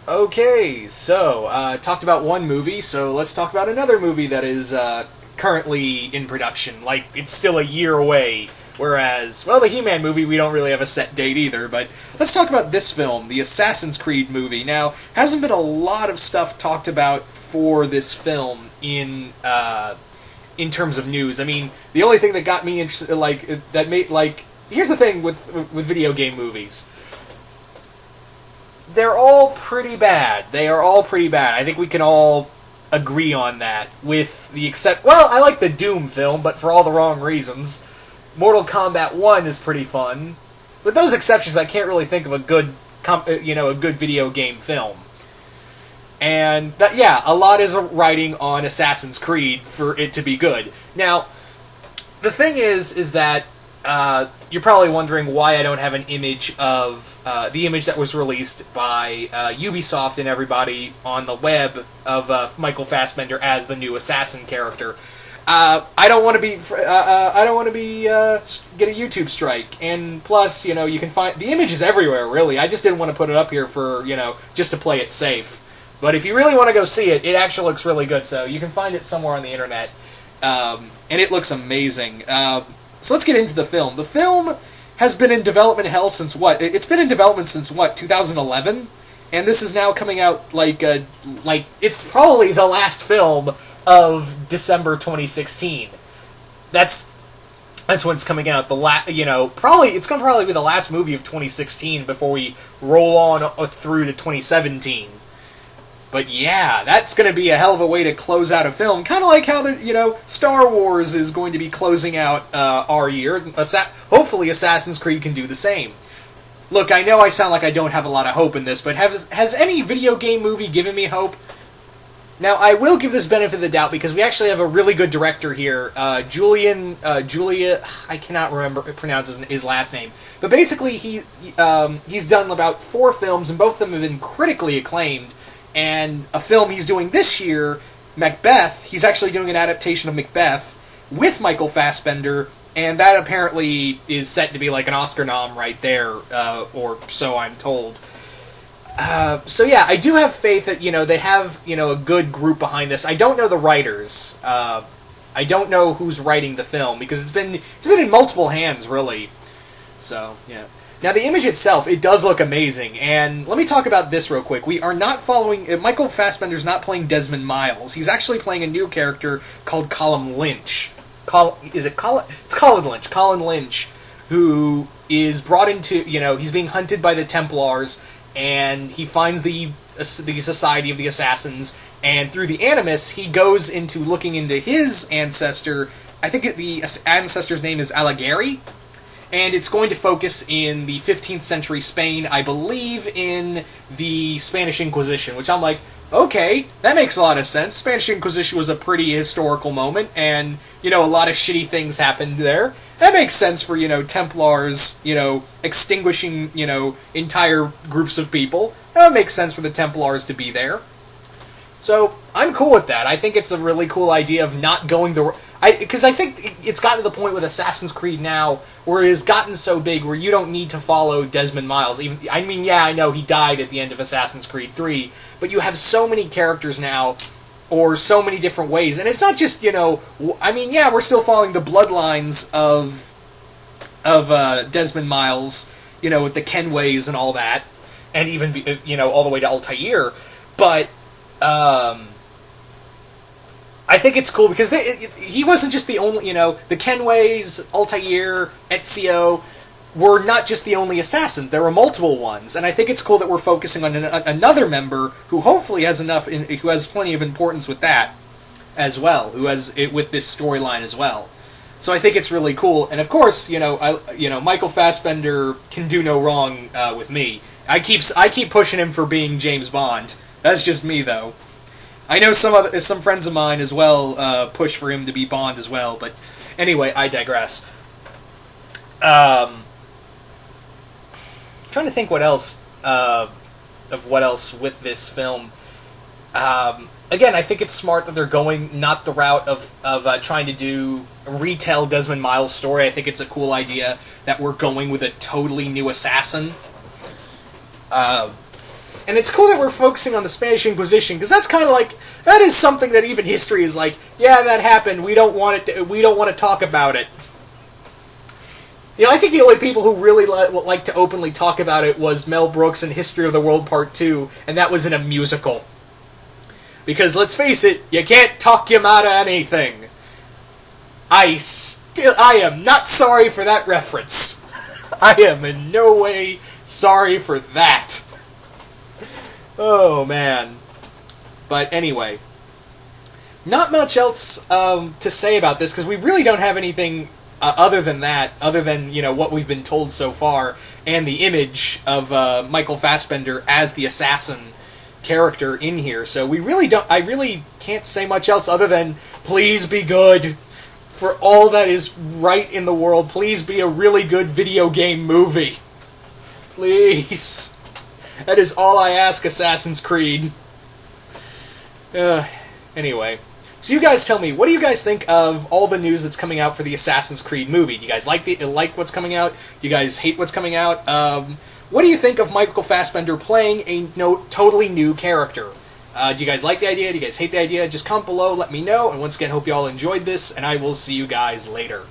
Okay, so talked about one movie, so let's talk about another movie that is currently in production. Like, it's still a year away. Whereas, well, the He-Man movie, we don't really have a set date either, but let's talk about this film, the Assassin's Creed movie. Now, hasn't been a lot of stuff talked about for this film in terms of news. I mean, the only thing that got me interested, here's the thing with video game movies. They're all pretty bad. They are all pretty bad. I think we can all agree on that, with the well, I like the Doom film, but for all the wrong reasons. Mortal Kombat 1 is pretty fun. With those exceptions, I can't really think of a good, a good video game film. And, a lot is riding on Assassin's Creed for it to be good. Now, the thing is that you're probably wondering why I don't have an image of the image that was released by Ubisoft and everybody on the web of Michael Fassbender as the new assassin character. I don't want to be get a YouTube strike, and plus, you can find the image is everywhere. Really, I just didn't want to put it up here for just to play it safe. But if you really want to go see it, it actually looks really good. So you can find it somewhere on the internet, and it looks amazing. So let's get into the film. The film has been in development hell since what? It's been in development since what? 2011, and this is now coming out like it's probably the last film of December 2016. That's when it's coming out. It's gonna probably be the last movie of 2016 before we roll on through to 2017. But yeah, that's going to be a hell of a way to close out a film. Kind of like how Star Wars is going to be closing out our year. Hopefully Assassin's Creed can do the same. Look, I know I sound like I don't have a lot of hope in this, but has any video game movie given me hope? Now, I will give this benefit of the doubt because we actually have a really good director here, Julia, I cannot pronounce his last name. But basically, he's done about 4 films, and both of them have been critically acclaimed. And a film he's doing this year, Macbeth, he's actually doing an adaptation of Macbeth with Michael Fassbender, and that apparently is set to be like an Oscar nom right there, or so I'm told. I do have faith that, they have, a good group behind this. I don't know the writers. I don't know who's writing the film, because it's been in multiple hands, really. So, yeah. Now, the image itself, it does look amazing, and let me talk about this real quick. We are not following... Michael Fassbender's not playing Desmond Miles. He's actually playing a new character called Colin Lynch. It's Colin Lynch. Colin Lynch, who is brought into... he's being hunted by the Templars, and he finds the Society of the Assassins, and through the Animus, he goes into looking into his ancestor. I think the ancestor's name is Alighieri. And it's going to focus in the 15th century Spain, I believe in the Spanish Inquisition, which I'm like, okay, that makes a lot of sense. Spanish Inquisition was a pretty historical moment, and, a lot of shitty things happened there. That makes sense for, Templars, extinguishing, entire groups of people. That makes sense for the Templars to be there. So, I'm cool with that. I think it's a really cool idea of not going because I think it's gotten to the point with Assassin's Creed now where it has gotten so big where you don't need to follow Desmond Miles. I know he died at the end of Assassin's Creed 3, but you have so many characters now, or so many different ways, and it's not just, we're still following the bloodlines of Desmond Miles, with the Kenways and all that, and even, all the way to Altair, but, I think it's cool because he wasn't just the only, the Kenways, Altair, Ezio were not just the only assassins. There were multiple ones, and I think it's cool that we're focusing on another member who hopefully who has plenty of importance with that as well, who has it with this storyline as well. So I think it's really cool, and of course, Michael Fassbender can do no wrong with me. I keep pushing him for being James Bond. That's just me, though. I know some friends of mine as well push for him to be Bond as well, but anyway, I digress. Trying to think what else with this film. Again, I think it's smart that they're going not the route of trying to retell Desmond Miles' story. I think it's a cool idea that we're going with a totally new assassin. And it's cool that we're focusing on the Spanish Inquisition, because that's kind of like, that is something that even history is like, yeah, that happened, we don't want to talk about it. I think the only people who really like to openly talk about it was Mel Brooks in History of the World Part 2, and that was in a musical. Because, let's face it, you can't talk him out of anything. I am not sorry for that reference. I am in no way sorry for that. Oh, man. But anyway, not much else to say about this, because we really don't have anything other than that, other than, what we've been told so far, and the image of Michael Fassbender as the assassin character in here. So I really can't say much else other than, please be good. For all that is right in the world, please be a really good video game movie. Please. That is all I ask, Assassin's Creed. Anyway. So you guys tell me, what do you guys think of all the news that's coming out for the Assassin's Creed movie? Do you guys like what's coming out? Do you guys hate what's coming out? What do you think of Michael Fassbender playing a totally new character? Do you guys like the idea? Do you guys hate the idea? Just comment below, let me know, and once again, hope you all enjoyed this, and I will see you guys later.